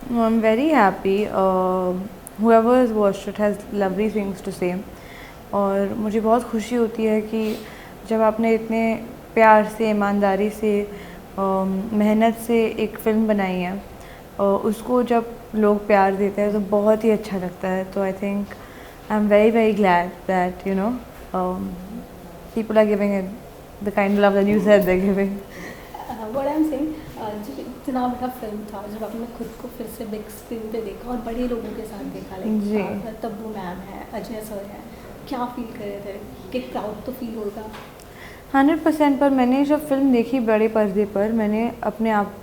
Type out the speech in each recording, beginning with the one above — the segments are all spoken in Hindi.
No, I'm very happy. Whoever has watched it has lovely things to say. और मुझे बहुत खुशी होती है कि जब आपने इतने प्यार से, ईमानदारी से, मेहनत से एक फ़िल्म बनाई है, उसको जब लोग प्यार देते हैं तो बहुत ही अच्छा लगता है. तो I think I am very very glad that people are giving it the kind of love that you said they're giving. What I am saying, जब इतना बड़ा फिल्म था, जब आपने खुद को फिर से बिग स्क्रीन पे देखा और बड़े लोगों के साथ देखा, जी. लाइक तब्बू मैम है, अजय सर है, क्या फील कर रहे थे? कि प्राउड तो फील होगा. 100%. पर मैंने जब फिल्म देखी बड़े पर्दे पर, मैंने अपने आप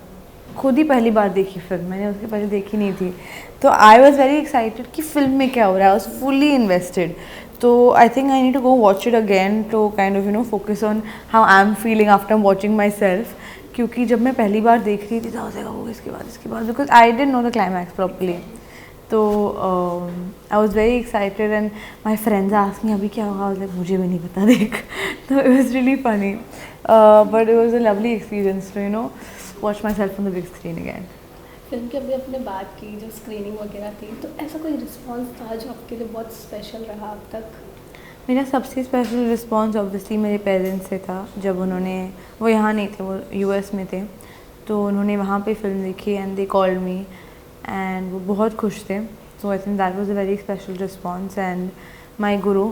खुद ही पहली बार देखी फिल्म, मैंने उसके पहले देखी नहीं थी. तो आई वॉज वेरी एक्साइटेड कि फिल्म में क्या हो रहा है. I was fully invested. तो I think I need to go watch it again to kind of focus on how I am feeling after watching myself. क्योंकि जब मैं पहली बार देख रही थी तो हो जाएगा वो इसके बाद because I didn't know the climax properly. तो I was very excited and my friends asked me अभी क्या होगा. लाइक मुझे भी नहीं पता देख. तो it was really funny, but it was a lovely experience to watch myself on the big screen again. Film की अभी आपने बात की, जो स्क्रीनिंग वगैरह थी, तो ऐसा कोई रिस्पॉन्स था जो आपके लिए बहुत स्पेशल रहा अब तक? मेरा सबसे स्पेशल रिस्पॉन्स ऑब्वियसली मेरे पेरेंट्स से था. जब वो यहाँ नहीं थे, वो यूएस में थे, तो उन्होंने वहाँ पे फिल्म देखी and they called me and वो बहुत खुश थे. So I think that was a very special response. And my guru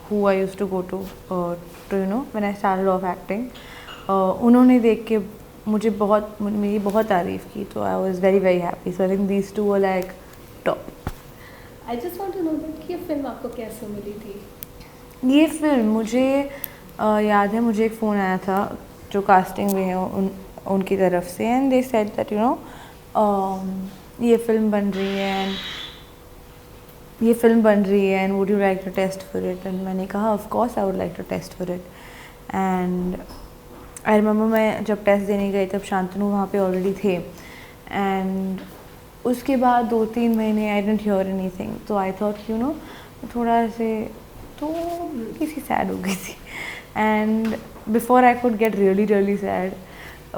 who I used to go to when I started off acting, उन्होंने देख के मेरी बहुत तारीफ़ की. तो I was very very happy. So I think these two were like top. I just want to know that कि ये फिल्म आपको कैसे मिली थी? ये फिल्म मुझे याद है, मुझे एक फ़ोन आया था जो कास्टिंग में है उनकी तरफ से, एंड दे सेड दैट ये फिल्म बन रही है and would you like to test for it. And मैंने कहा of course I would like to test for it. And I remember मैं जब टेस्ट देने गई तब शांतनु वहाँ पे ऑलरेडी थे. एंड उसके बाद 2-3 महीने आई डेंट हियर एनीथिंग. तो आई थॉट थोड़ा ऐसे तो किसी सैड हो गई थी. And before I could get really really sad,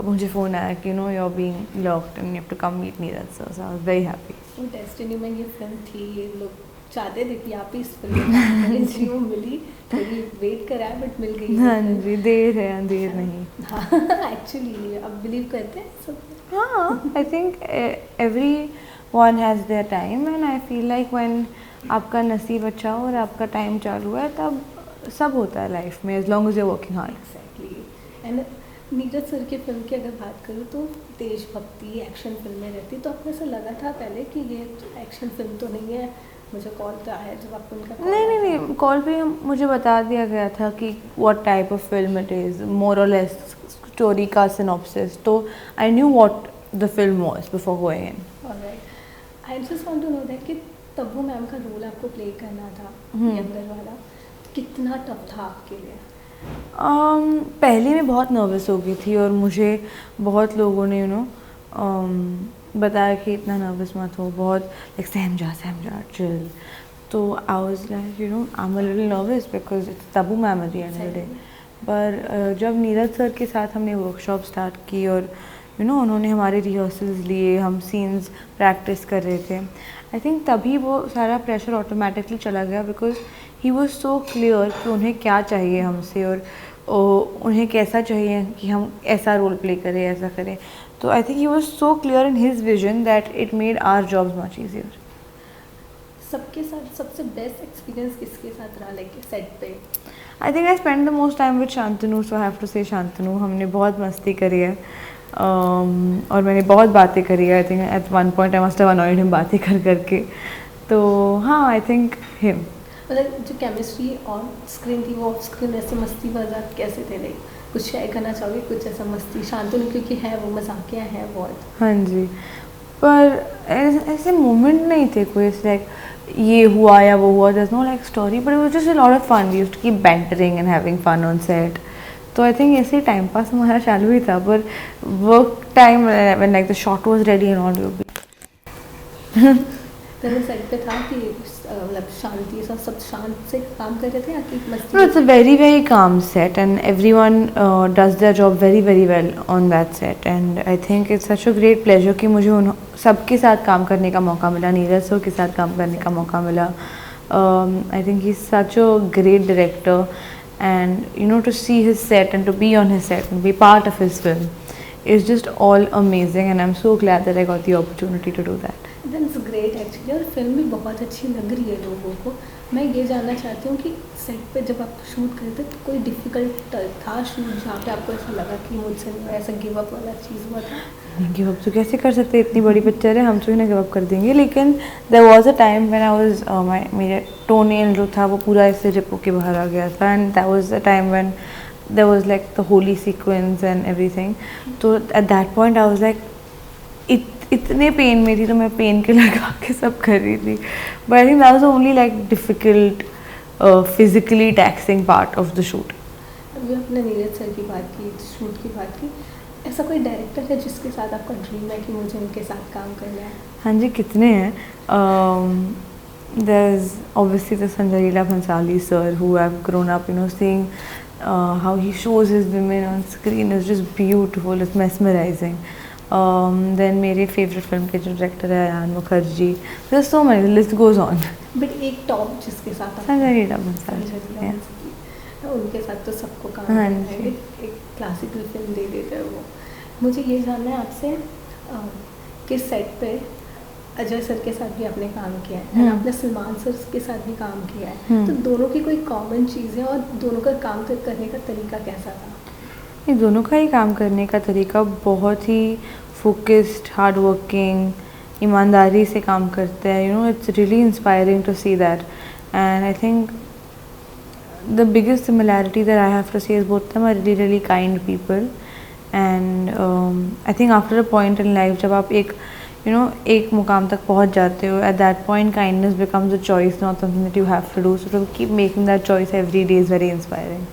मुझे फ़ोन आया कि you are being locked and you have to come meet Neeraj sir. So I was very happy. तो डेस्टिनी में ये फिल्म थी, ये लोग चाहते थे कि आप इस फिल्म वो मिली, थोड़ी वेट करा बट मिल गई. हाँ जी, देर है अंधेर नहीं. हाँ एक्चुअली अब बिलीव करते हैं सब. हाँ, I think every one has their time and I feel like when आपका नसीब अच्छा हो और आपका टाइम चालू है तब सब होता है लाइफ में, as long as you working hard. Exactly. And Neeraj sir की फिल्म की अगर बात करूँ तो देशभक्ति एक्शन फिल्में रहती, तो आपको ऐसा लगा था पहले कि ये एक्शन फिल्म तो नहीं है? मुझे कॉल तो आया जब आपको उनका नहीं, कॉल पे मुझे बता दिया गया था कि what type of film it is, more or less story का सिनॉप्सिस. तो I knew what the film was before going in. Alright. I just want to know that कि तब्बू मैम का रोल आपको प्ले करना था, यंगर वाला, कितना टफ था आपके लिए? पहले मैं बहुत नर्वस हो गई थी और मुझे बहुत लोगों ने बताया कि इतना नर्वस मत हो, बहुत लाइक सहम जा चिल. तो आई was like I am a little nervous because it's Tabu ma'am at the end of the day. पर जब नीरज सर के साथ हमने वर्कशॉप स्टार्ट की और उन्होंने हमारे रिहर्सल्स लिए, हम सीन्स प्रैक्टिस कर रहे थे, आई थिंक तभी वो सारा प्रेशर ऑटोमेटिकली चला गया because he was so clear कि उन्हें क्या चाहिए हमसे और उन्हें कैसा चाहिए कि हम ऐसा रोल प्ले करें, ऐसा करें. तो I think he was so clear in his vision that it made our jobs much easier. सबके साथ सबसे बेस्ट एक्सपीरियंस किसके साथ रहा, लाइक सेट पे? I think I spend the most time with Shantanu. So I have to say Shantanu. हमने बहुत मस्ती करी है और मैंने बहुत बातें करी है. I think at one point I must have annoyed him बातें कर करके. तो हाँ, आई थिंक हिम. मतलब जो केमिस्ट्री ऑन स्क्रीन थी वो ऑफ स्क्रीन ऐसे मस्ती मजाक कैसे थे? लाइक कुछ शेयर करना चाहोगे, कुछ ऐसा मस्ती? शांतनु क्योंकि है वो मजाकिया है बहुत. हाँ जी, पर ऐसे मोमेंट नहीं थे कोई लाइक ये हुआ या वो हुआ. there's no like story but it was just a lot of fun. we used to keep bantering and having fun on set. तो आई थिंक ऐसे टाइम पास हमारा चालू ही था. पर work time when like the shot was ready and all you be तेरे सेट पे था कि मतलब शांति सब शांत से काम कर रहे थे या कि No, मस्ती? it's a very, very calm set, and everyone does their job very, very well on that set. And I think it's such a great pleasure कि मुझे उन सबके साथ काम करने का मौका मिला, नीरज सर के साथ काम करने का मौका मिला. I think he's such a great director, and you know, to see his set and to be on his set and be part of his film is just all amazing, and I'm so glad that I got the opportunity to do that. That's great actually, और फिल्म भी बहुत अच्छी लग रही है लोगों को. मैं ये जानना चाहती हूँ कि सेट पे जब आप शूट करते तो कोई डिफ़िकल्ट था शूट जहाँ पे आपको ऐसा लगा कि मुझसे ऐसा गिव अप वाला चीज़ हुआ था? गिव अप तो कैसे कर सकते हैं, इतनी बड़ी पिक्चर है, हम तो ही ना गिव अप कर देंगे. लेकिन there was a time when I was मेरा टोनेल जो था वो पूरा ऐसे रिप होके बाहर आ गया था, and that was the time when there was like the Holi sequence and everything. तो at that point I was like इतने पेन में थी, तो मैं पेन के लगा के सब कर रही थी. But I think that was only like difficult physically taxing part of the shoot. अभी आपने नीरज सर की बात की, शूट की बात की, ऐसा कोई डायरेक्टर है जिसके साथ आपका ड्रीम है कि मुझे उनके साथ काम करना है? हाँ जी, कितने हैं. There's obviously the Sanjay Leela Bhansali sir, who I've grown up, you know, seeing how he shows his women on screen is just beautiful, it's mesmerizing. Then मेरे फेवरेट फिल्म के जो डायरेक्टर है Ayan Mukerji. There's so many, the list goes on. But एक टॉप जिसके साथ आप संजय लीला भंसाली. संजय लीला Yeah. भंसाली, उनके साथ तो सबको काम हाँ करना है, जी. एक क्लासिकल फिल्म दे देते हैं वो. मुझे ये जानना है आपसे कि सेट पे अजय सर के साथ भी आपने काम किया है और आपने सलमान सर के साथ भी काम किया है, तो दोनों की कोई कॉमन चीज़ है और दोनों का काम करने का तरीका कैसा था? ये दोनों का ही काम करने का तरीका बहुत ही फोकस्ड, हार्ड वर्किंग, ईमानदारी से काम करते हैं. You know, it's really inspiring to see that. And I think the biggest similarity that I have to say is both of them are really, really kind people. And I think after a point in life, जब आप एक you know एक मुकाम तक पहुंच जाते हो, at that point kindness becomes a choice, not something that you have to do. So to keep making that choice every day is very inspiring.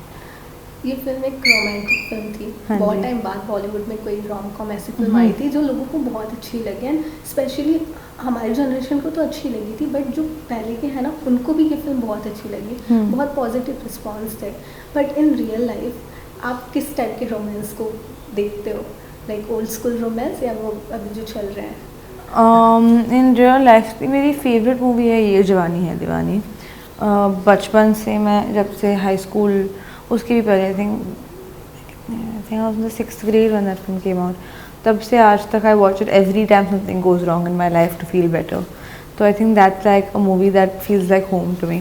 ये फिल्म एक रोमांटिक फिल्म थी. हाँ बहुत जी. टाइम बाद बॉलीवुड में कोई रोम कॉम ऐसी फिल्म आई थी जो लोगों को बहुत अच्छी लगी, एंड स्पेशली हमारी जनरेशन को तो अच्छी लगी थी, बट जो पहले के हैं ना उनको भी ये फिल्म बहुत अच्छी लगी. बहुत पॉजिटिव रिस्पॉन्स थे. बट इन रियल लाइफ आप किस टाइप के रोमांस को देखते हो? लाइक ओल्ड स्कूल रोमांस या वो अभी जो चल रहे हैं? इन रियल लाइफ मेरी फेवरेट मूवी है ये जवानी है दीवानी. बचपन से मैं जब से हाई स्कूल, उसके भी पहले आई think I was in the 6th grade when that film came out. तब से आज तक I watch it every time something goes wrong in my life to feel better. तो I think that's like a movie that feels like home to me.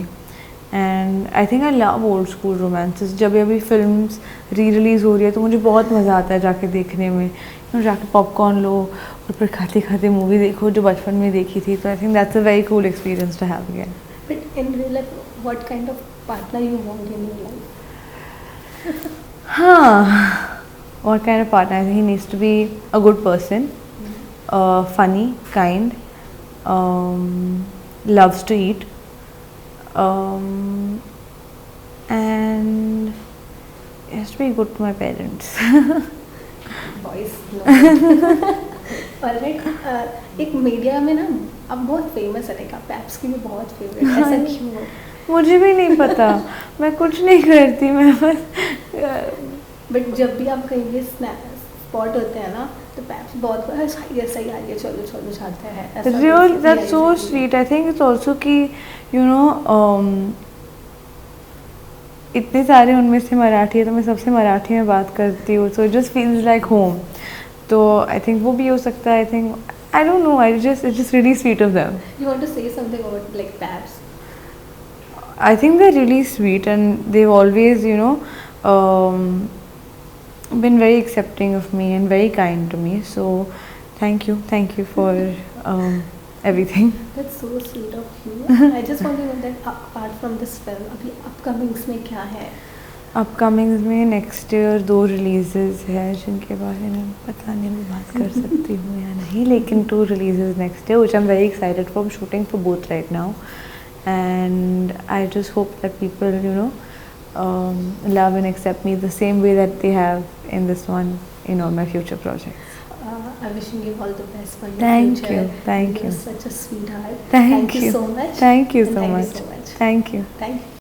And I think I love old school romances. जब अभी फिल्म्स री रिलीज़ हो रही है तो मुझे बहुत मज़ा आता है जाके देखने में. जाके पॉपकॉर्न लो और फिर खाते खाते मूवी देखो जो बचपन में देखी थी. तो I think that's a very cool experience to have again. But in real life what kind of partner you want in your life? What kind of partner? I think he needs to be a good person, funny, kind, loves to eat, and he has to be good to my parents. Boys, no. Alright, एक मीडिया में ना अब बहुत फेमस है, लाइक आप पैप्स की भी बहुत फेवरेट है, ऐसा क्यों हो? मुझे भी नहीं पता, मैं कुछ नहीं करती, मैं बस बट जब भी आप कहीं भी स्पॉट होते हैं ना तो पैप्स बहुत सही है सही आ रही है, चलो चलो जाते हैं. Real that's so sweet. I think it's also कि यू नो इतने सारे उनमें से मराठी है तो मैं सबसे मराठी में बात करती हूँ. So it just feels like home. तो आई थिंक वो भी हो सकता है. I think I don't know, I just it's just really sweet of them. You want to say something about like paps? I think they're really sweet and they've always, you know, been very accepting of me and very kind to me. So, thank you for everything. That's so sweet of you. I just want to know that apart from this film, अभी upcomings में क्या है? अपकमिंग्स में नेक्स्ट ईयर 2 रिलीजेस हैं जिनके बारे में पता नहीं मैं बात कर सकती हूँ या नहीं, लेकिन 2 releases next year which I'm very excited for. I'm shooting for both right now. And I just hope that people, you know, love and accept me the same way that they have in this one, in all my future projects. I'm wishing you all the best for your Thank future. you, thank You're you. such a sweetheart. Thank you you so much. Thank you And so thank much. you so much. Thank you. Thank you.